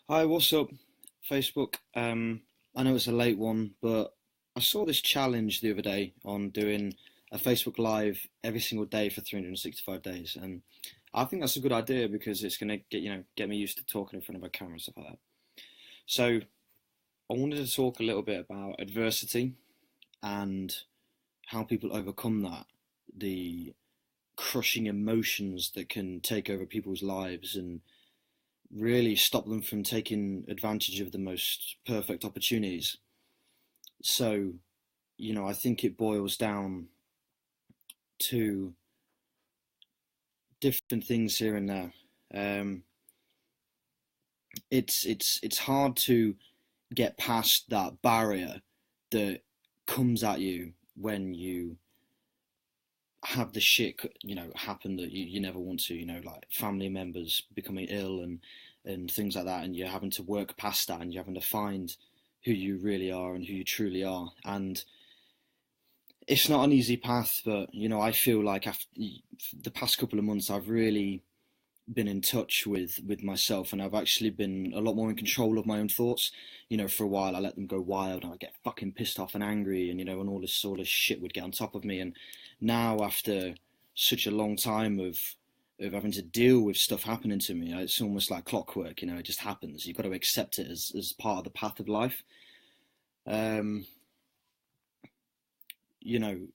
Hi, what's up, Facebook? I know it's a late one, but I saw this challenge the other day on doing a Facebook Live every single day for 365 days, and I think that's a good idea because it's gonna get me used to talking in front of a camera and stuff like that. So I wanted to talk a little bit about adversity and how people overcome that, the crushing emotions that can take over people's lives and really stop them from taking advantage of the most perfect opportunities. So, I think it boils down to different things here and there. Um, it's hard to get past that barrier that comes at you when you have the shit happen that you never want to, like family members becoming ill and things like that, and you're having to work past that and you're having to find who you really are and who you truly are. And it's not an easy path, but I feel like after the past couple of months I've really been in touch with myself, and I've actually been a lot more in control of my own thoughts. For a while I let them go wild and I get fucking pissed off and angry, and all this sort of shit would get on top of me. And now, after such a long time of having to deal with stuff happening to me, it's almost like clockwork. It just happens. You've got to accept it as part of the path of life. um you know,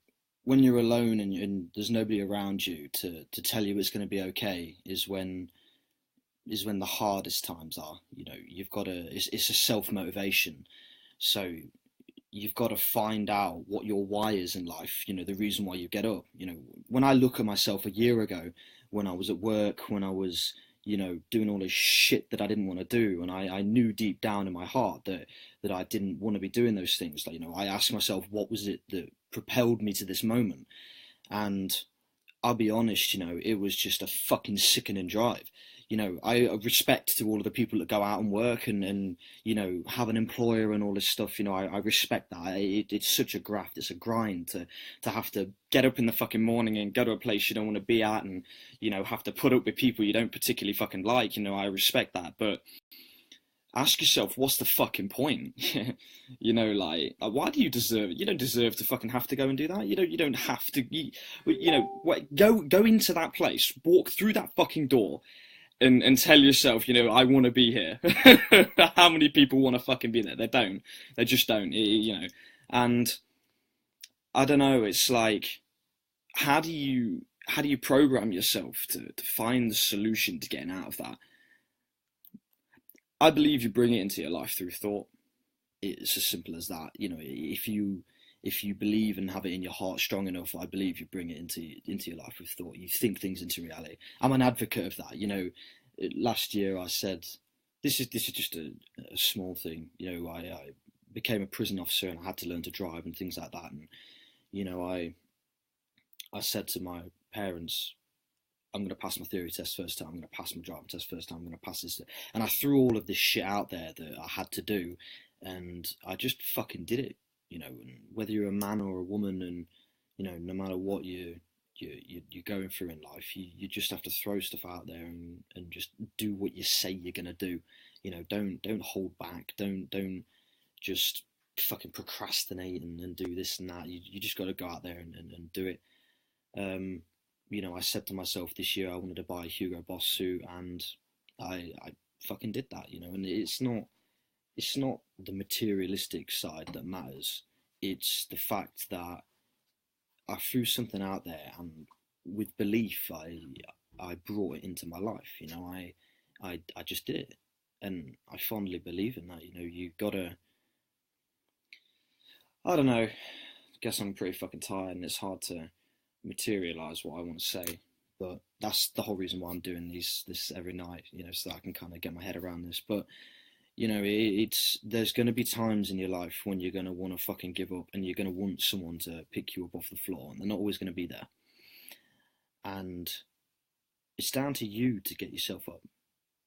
when you're alone and there's nobody around you to tell you it's going to be okay is when the hardest times are. You've got to, it's a self motivation. So you've got to find out what your why is in life, the reason why you get up. When I look at myself a year ago, when I was at work, when I was, doing all this shit that I didn't want to do, and I knew deep down in my heart that I didn't want to be doing those things. Like, I asked myself, what was it that propelled me to this moment? And I'll be honest, it was just a fucking sickening drive. I respect to all of the people that go out and work and have an employer and all this stuff. I respect that. It's such a graft. It's a grind to have to get up in the fucking morning and go to a place you don't want to be at, and have to put up with people you don't particularly fucking like. I respect that, but ask yourself, what's the fucking point? Why do you deserve it? You don't deserve to fucking have to go and do that. You don't have to. Go into that place, walk through that fucking door, and tell yourself, I want to be here. How many people want to fucking be there? They don't. They just don't. And I don't know. It's like, how do you program yourself to find the solution to getting out of that? I believe you bring it into your life through thought. It's as simple as that. If you believe and have it in your heart strong enough, I believe you bring it into your life with thought. You think things into reality. I'm an advocate of that. Last year I said, this is just a small thing. I became a prison officer and I had to learn to drive and things like that. And I said to my parents, I'm going to pass my theory test first time. I'm going to pass my driving test first time. I'm going to pass this. And I threw all of this shit out there that I had to do, and I just fucking did it. And whether you're a man or a woman, and no matter what you're going through in life, you just have to throw stuff out there and just do what you say you're going to do. Don't hold back. Don't just fucking procrastinate and do this and that. You just got to go out there and do it. Um, I said to myself this year I wanted to buy a Hugo Boss suit, and I fucking did that. And it's not the materialistic side that matters. It's the fact that I threw something out there, and with belief, I brought it into my life. I just did it, and I fondly believe in that. You gotta. I don't know. I guess I'm pretty fucking tired, and it's hard to materialize what I want to say. But that's the whole reason why I'm doing this every night, so that I can kind of get my head around this. But it's there's going to be times in your life when you're going to want to fucking give up, and you're going to want someone to pick you up off the floor, and they're not always going to be there. And it's down to you to get yourself up.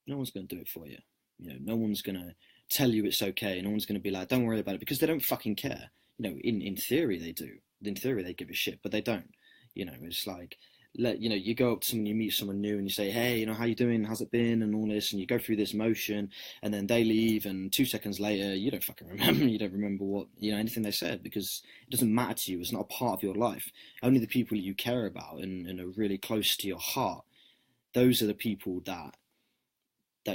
No one's going to do it for you. No one's going to tell you it's okay. No one's going to be like, don't worry about it, because they don't fucking care. In theory they do. In theory they give a shit, but they don't. It's like, you go up to someone, you meet someone new, and you say, hey, how you doing, how's it been, and all this, and you go through this motion, and then they leave, and 2 seconds later you don't fucking remember. You don't remember what, anything they said, because it doesn't matter to you. It's not a part of your life. Only the people you care about and are really close to your heart, those are the people that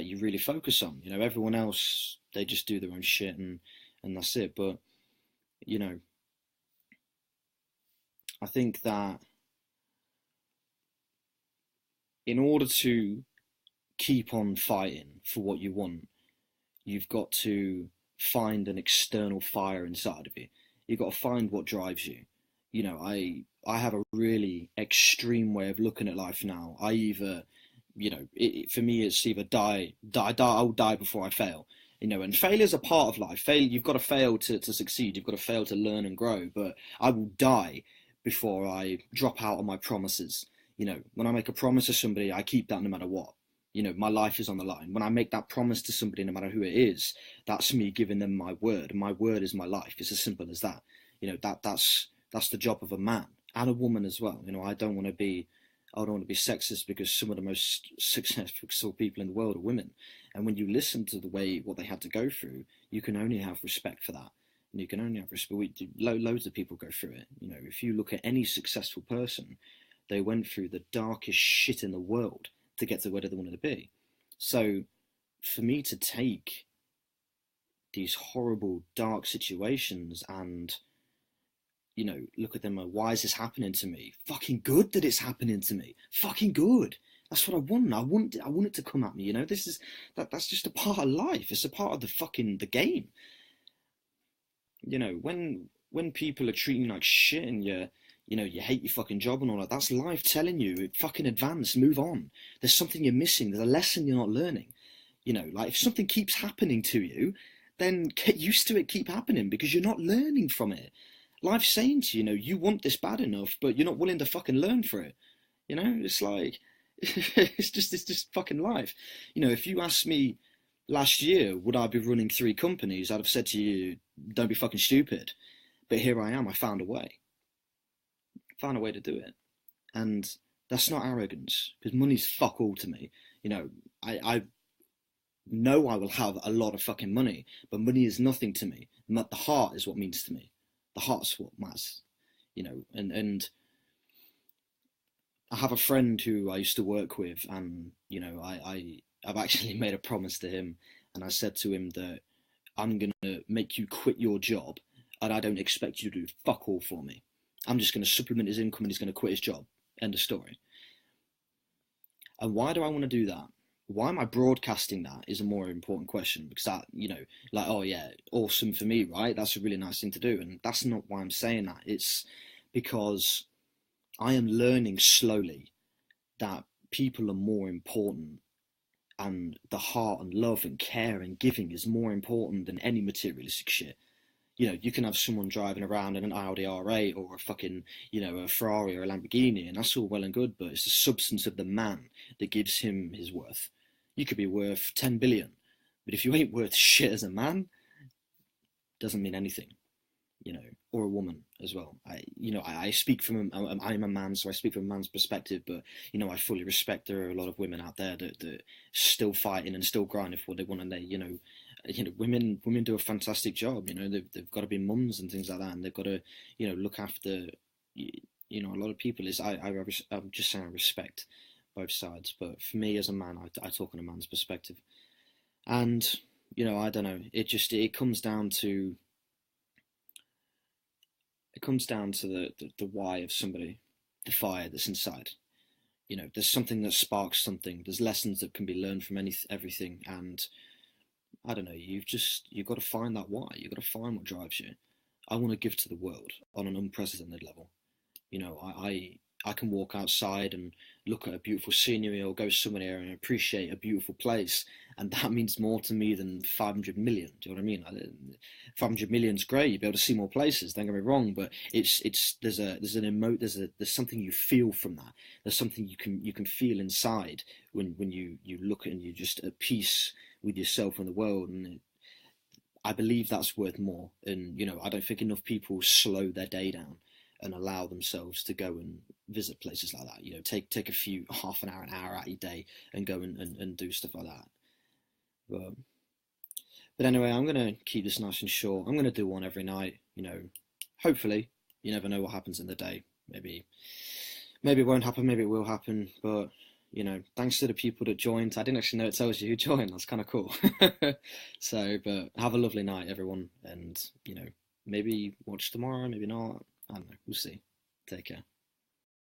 you really focus on. Everyone else, they just do their own shit, and that's it. But you know I think that in order to keep on fighting for what you want, you've got to find an external fire inside of you. You've got to find what drives you. I have a really extreme way of looking at life now. I either, for me, it's either die. I'll die before I fail. And failure's a part of life. You've got to fail to succeed. You've got to fail to learn and grow. But I will die before I drop out on my promises. When I make a promise to somebody, I keep that no matter what. My life is on the line. When I make that promise to somebody, no matter who it is, that's me giving them my word, and my word is my life. It's as simple as that. That's the job of a man and a woman as well. I don't want to be sexist, because some of the most successful people in the world are women. And when you listen to what they had to go through, you can only have respect for that. And you can only have respect. Loads of people go through it. If you look at any successful person, they went through the darkest shit in the world to get to where they wanted to be. So for me to take these horrible, dark situations and, look at them, why is this happening to me? Fucking good that it's happening to me. Fucking good. That's what I want. I want it to come at me. That's just a part of life. It's a part of the game. When people are treating you like shit, and you hate your fucking job and all that, that's life telling you, fucking advance, move on. There's something you're missing. There's a lesson you're not learning. Like if something keeps happening to you, then get used to it, keep happening, because you're not learning from it. Life's saying to you, you want this bad enough, but you're not willing to fucking learn for it. It's like, it's just fucking life. If you asked me last year, would I be running 3 companies, I'd have said to you, don't be fucking stupid. But here I am, I found a way. To do it. And that's not arrogance, because money's fuck all to me. I know I will have a lot of fucking money, but money is nothing to me. The heart is what means to me. The heart's what matters. And I have a friend who I used to work with, and I've actually made a promise to him, and I said to him that I'm gonna make you quit your job, and I don't expect you to do fuck all for me. I'm just going to supplement his income, and he's going to quit his job. End of story. And why do I want to do that? Why am I broadcasting that is a more important question, because that, like, oh yeah, awesome for me, right? That's a really nice thing to do. And that's not why I'm saying that. It's because I am learning slowly that people are more important, and the heart and love and care and giving is more important than any materialistic shit. You can have someone driving around in an Audi R8 or a fucking, a Ferrari or a Lamborghini, and that's all well and good, but it's the substance of the man that gives him his worth. You could be worth 10 billion, but if you ain't worth shit as a man, doesn't mean anything, or a woman as well. I speak from, I'm a man, so I speak from a man's perspective, but, I fully respect there are a lot of women out there that still fighting and still grinding for what they want, and women do a fantastic job. They've got to be mums and things like that, and they've got to look after a lot of people. I'm just saying I respect both sides, but for me as a man, I talk on a man's perspective, and I don't know, it comes down to the why of somebody, the fire that's inside. There's something that sparks something. There's lessons that can be learned from everything, and I don't know, you've got to find that why. You've got to find what drives you. I want to give to the world on an unprecedented level. I can walk outside and look at a beautiful scenery, or go somewhere and appreciate a beautiful place, and that means more to me than 500 million. Do you know what I mean? 500 million's great. You'll be able to see more places. Don't get me wrong, but there's something you feel from that. There's something you can feel inside when you look and you're just at peace with yourself and the world, and I believe that's worth more. And I don't think enough people slow their day down and allow themselves to go and visit places like that. You know, take a few half an hour out of your day and go and do stuff like that. But but anyway, I'm gonna keep this nice and short. I'm gonna do one every night. You know, hopefully, you never know what happens in the day. Maybe it won't happen. Maybe it will happen. But you know, thanks to the people that joined. I didn't actually know it tells you who joined. That's kind of cool. So, but have a lovely night, everyone, and you know, maybe watch tomorrow. Maybe not. I don't know. We'll see. Take care.